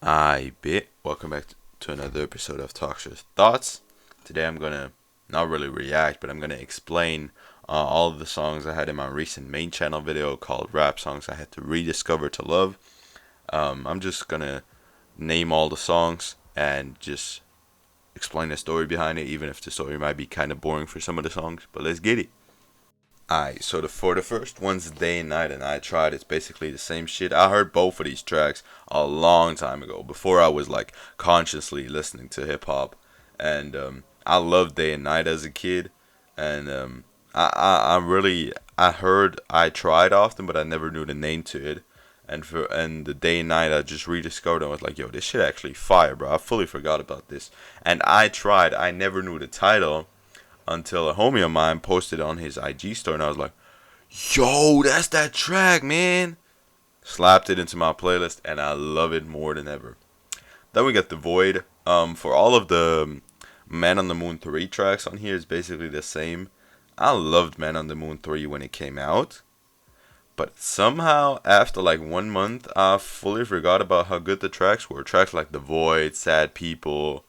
I bit. Welcome back to another episode of Toxiris Thoughts. Today I'm gonna not really react, but I'm gonna explain all of the songs I had in my recent main channel video called Rap Songs I Had to Rediscover to Love. I'm just gonna name all the songs and just explain the story behind it, even if the story might be kind of boring for some of the songs. But let's get it. Alright, so for the first one's Day and Night and I Tried. It's basically the same shit. I heard both of these tracks a long time ago, before I was like consciously listening to hip hop. And I loved Day and Night as a kid. And I heard I Tried often, but I never knew the name to it. And the Day and Night I just rediscovered and was like, yo, this shit actually fire, bro. I fully forgot about this. And I Tried. I never knew the title until a homie of mine posted on his IG story, and I was like, yo, that's that track, man. Slapped it into my playlist, and I love it more than ever. Then we got The Void. For all of the Man on the Moon 3 tracks on here is basically the same. I loved Man on the Moon 3 when it came out, but somehow after like 1 month, I fully forgot about how good the tracks were. Tracks like The Void, Sad People,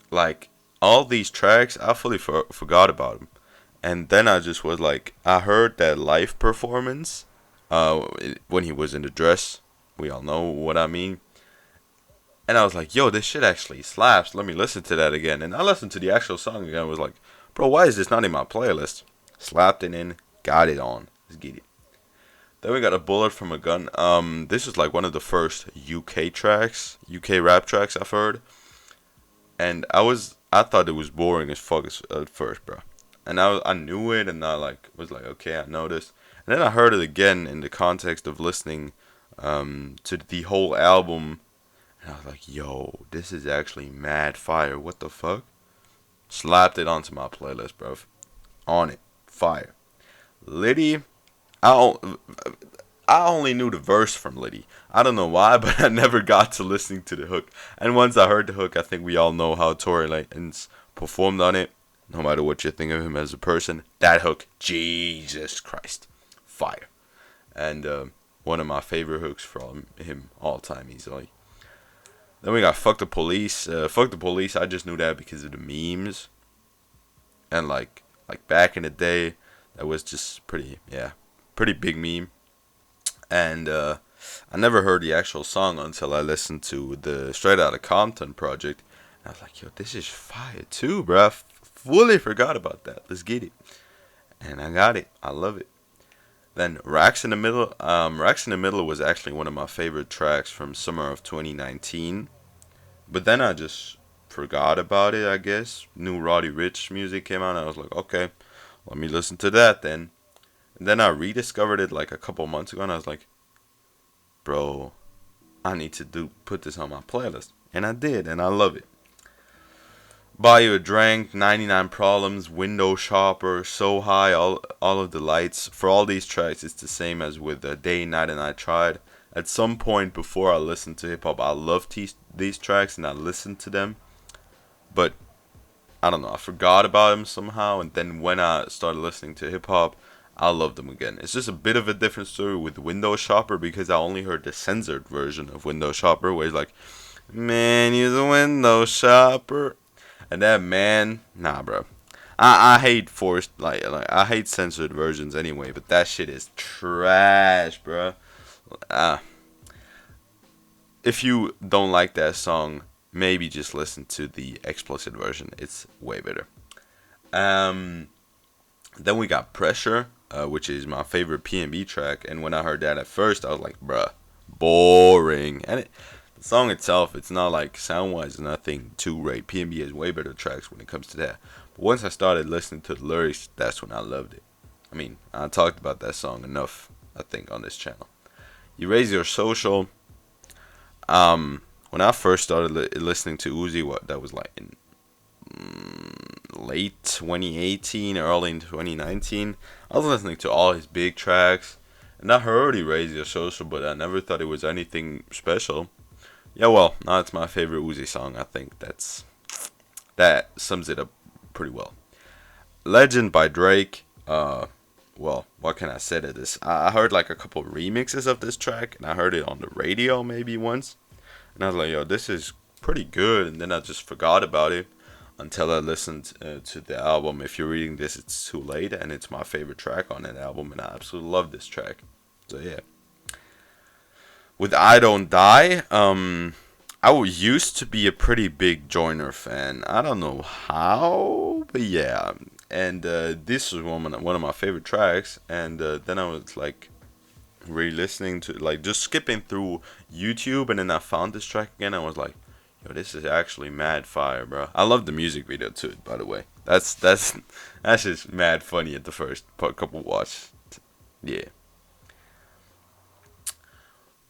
like all these tracks, I fully forgot about them. And then I just was like, I heard that live performance when he was in the dress. We all know what I mean. And I was like, yo, this shit actually slaps. Let me listen to that again. And I listened to the actual song again. I was like, bro, why is this not in my playlist? Slapped it in, got it on. Let's get it. Then we got A Bullet from a Gun. This is like one of the first UK tracks, UK rap tracks I've heard. And I thought it was boring as fuck at first, bro. And I knew it, and I was like, okay, I know this. And then I heard it again in the context of listening to the whole album, and I was like, yo, this is actually mad fire. What the fuck? Slapped it onto my playlist, bro. On it, fire. Liddy, I only knew the verse from Liddy. I don't know why, but I never got to listening to the hook. And once I heard the hook, I think we all know how Tory Lanez performed on it. No matter what you think of him as a person, that hook, Jesus Christ, fire. And one of my favorite hooks from him all time easily. Then we got Fuck the Police. Fuck the Police, I just knew that because of the memes. And like back in the day, that was just pretty big meme. And I never heard the actual song until I listened to the Straight Outta Compton project. And I was like, yo, this is fire too, bro. I fully forgot about that. Let's get it. And I got it. I love it. Then Racks in the Middle. Racks in the Middle was actually one of my favorite tracks from summer of 2019. But then I just forgot about it, I guess. New Roddy Ricch music came out, and I was like, okay, let me listen to that then. And then I rediscovered it like a couple months ago, and I was like, bro, I need to put this on my playlist. And I did, and I love it. Buy You a Drink, 99 Problems, Window Shopper, So High, all of the lights. For all these tracks, it's the same as with Day, Night, and I Tried. At some point before I listened to hip hop, I loved these tracks and I listened to them. But I don't know, I forgot about them somehow. And then when I started listening to hip hop, I love them again. It's just a bit of a different story with Window Shopper because I only heard the censored version of Window Shopper where he's like, man, you're the window shopper. And that man, nah, bro. I hate forced, like I hate censored versions anyway, but that shit is trash, bro. If you don't like that song, maybe just listen to the explicit version. It's way better. Then we got Pressure, which is my favorite P&B track. And when I heard that at first, I was like, bruh, boring. And the song itself, it's not like sound-wise nothing too great. P&B has way better tracks when it comes to that. But once I started listening to the lyrics, that's when I loved it. I mean, I talked about that song enough, I think, on this channel. You Raise Your Social. When I first started listening to Uzi, that was like in late 2018, early in 2019. I was listening to all his big tracks, and I heard he Raise Your Social, but I never thought it was anything special. Yeah, well, now it's my favorite Uzi song. I think that sums it up pretty well. Legend by Drake. Well, what can I say to this? I heard like a couple remixes of this track, and I heard it on the radio maybe once. And I was like, yo, this is pretty good. And then I just forgot about it until I listened to the album. If you're reading this, it's too late, and it's my favorite track on that album, and I absolutely love this track. So yeah. With I Don't Die, used to be a pretty big Joyner fan. I don't know how, but yeah. And this was one of my favorite tracks. And then I was like re-listening to, like, just skipping through YouTube, and then I found this track again. I was like, yo, this is actually mad fire, bro. I love the music video to it, by the way. That's just mad funny at the first couple watch. Yeah.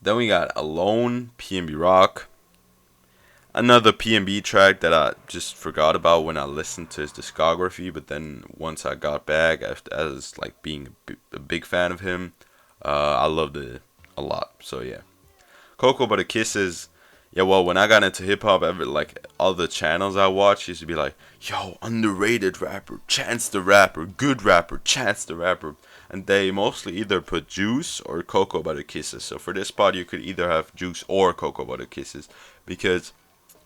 Then we got Alone, PNB Rock. Another PNB track that I just forgot about when I listened to his discography, but then once I got back, as like being a big fan of him, I loved it a lot. So yeah. Cocoa Butter Kisses. Yeah, well, when I got into hip hop, like all the channels I watched used to be like, yo, underrated rapper, Chance the Rapper, good rapper, Chance the Rapper. And they mostly either put Juice or Cocoa Butter Kisses. So for this spot, you could either have Juice or Cocoa Butter Kisses. Because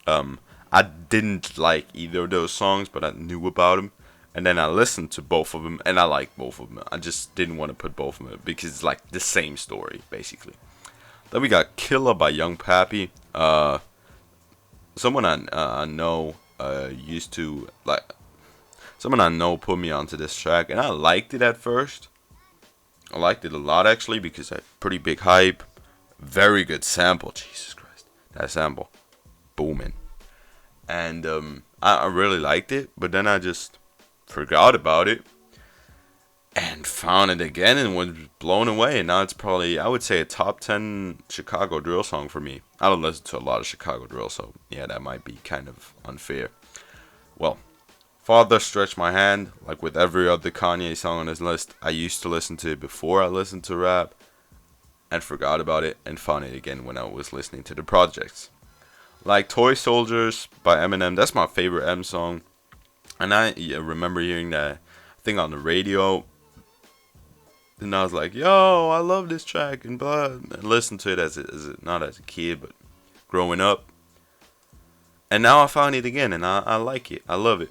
I didn't like either of those songs, but I knew about them. And then I listened to both of them, and I liked both of them. I just didn't want to put both of them because it's like the same story, basically. Then we got Killer by Young Pappy. Someone I know used to, like, someone I know put me onto this track, and I liked it at first. I liked it a lot, actually, because it had pretty big hype. Very good sample. Jesus Christ. That sample. Booming. And I really liked it, but then I just forgot about it and found it again and was blown away. And now it's probably, I would say, a top 10 Chicago drill song for me. I don't listen to a lot of Chicago drill, so yeah, that might be kind of unfair. Well, Father Stretch My Hand, like with every other Kanye song on this list, I used to listen to it before I listened to rap and forgot about it and found it again when I was listening to the projects. Like Toy Soldiers by Eminem, that's my favorite M song. And I remember hearing that thing on the radio. And I was like, yo, I love this track. And blah. And listened to it not as a kid, but growing up. And now I found it again, and I like it. I love it.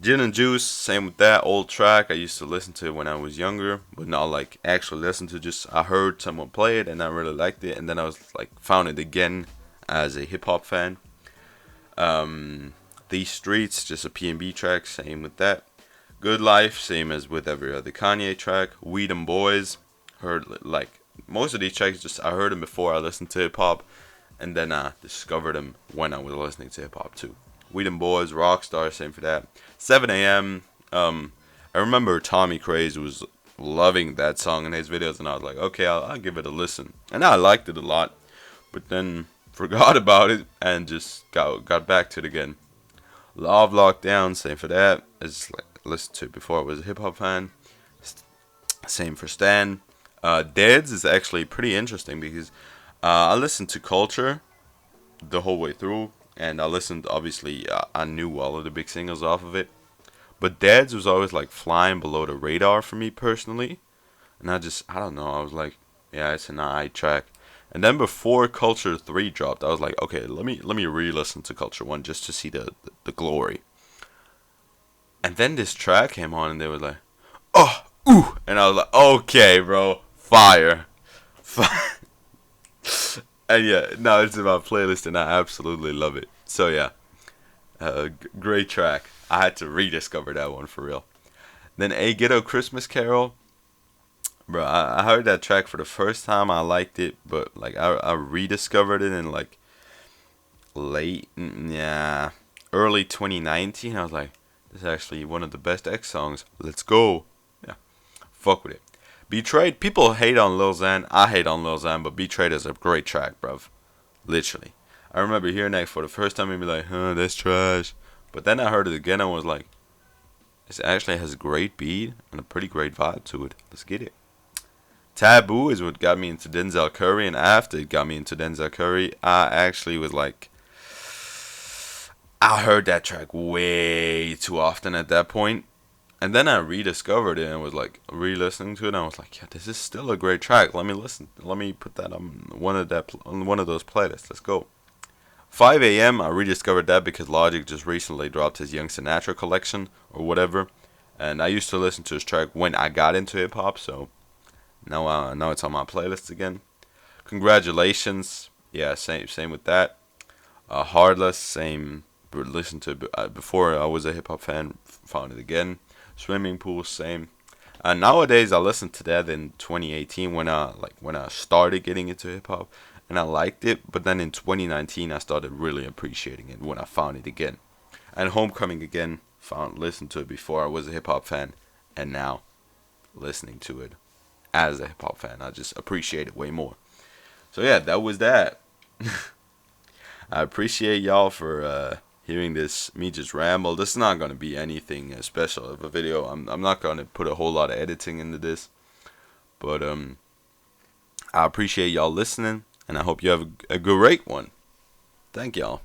Gin and Juice, same with that old track. I used to listen to it when I was younger, but not like actually listen to. Just I heard someone play it, and I really liked it. And then I was like, found it again as a hip hop fan. These Streets, just a PNB track, same with that. Good Life, same as with every other Kanye track. We Them Boys, heard like most of these tracks, just I heard them before I listened to hip hop, and then I discovered them when I was listening to hip hop too. We Them Boys, Rockstar, same for that. 7 a.m. I remember Tommy Craze was loving that song in his videos, and I was like, okay, I'll give it a listen, and I liked it a lot, but then forgot about it and just got back to it again. Love Lockdown, same for that. As like listened to it before I was a hip hop fan. Same for Stan. Deads is actually pretty interesting because I listened to Culture the whole way through, and I listened, obviously, I knew all of the big singles off of it. But Deads was always like flying below the radar for me personally, and I don't know, I was like, yeah, it's an alright track. And then before Culture 3 dropped, I was like, okay, let me re-listen to Culture 1 just to see the glory. And then this track came on, and they were like, oh, ooh, and I was like, okay, bro, fire. And yeah, now it's in my playlist, and I absolutely love it. So yeah, great track. I had to rediscover that one for real. Then A Ghetto Christmas Carol. Bro, I heard that track for the first time. I liked it, but like I rediscovered it in like early 2019. I was like, this is actually one of the best X songs. Let's go. Yeah, fuck with it. Betrayed. People hate on Lil Xan. I hate on Lil Xan, but Betrayed is a great track, bruv. Literally. I remember hearing that for the first time and be like, that's trash. But then I heard it again and was like, it actually has a great beat and a pretty great vibe to it. Let's get it. Taboo is what got me into Denzel Curry, and after it got me into Denzel Curry, I actually was like, I heard that track way too often at that point. And then I rediscovered it and was like re-listening to it, and I was like, yeah, this is still a great track. Let me listen. Let me put that on one of those playlists. Let's go. 5 a.m. I rediscovered that because Logic just recently dropped his Young Sinatra collection or whatever, and I used to listen to his track when I got into hip hop. So now it's on my playlist again. Congratulations. Yeah, same with that. Heartless, same. Listened to it before I was a hip hop fan. Found it again. Swimming Pool, same. Nowadays I listen to that in 2018 when I started getting into hip hop and I liked it. But then in 2019 I started really appreciating it when I found it again. And Homecoming again. Listened to it before I was a hip hop fan, and now listening to it as a hip hop fan, I just appreciate it way more. So yeah, that was that. I appreciate y'all for hearing this me just ramble. This is not gonna be anything special of a video. I'm not gonna put a whole lot of editing into this, but I appreciate y'all listening, and I hope you have a great one. Thank y'all.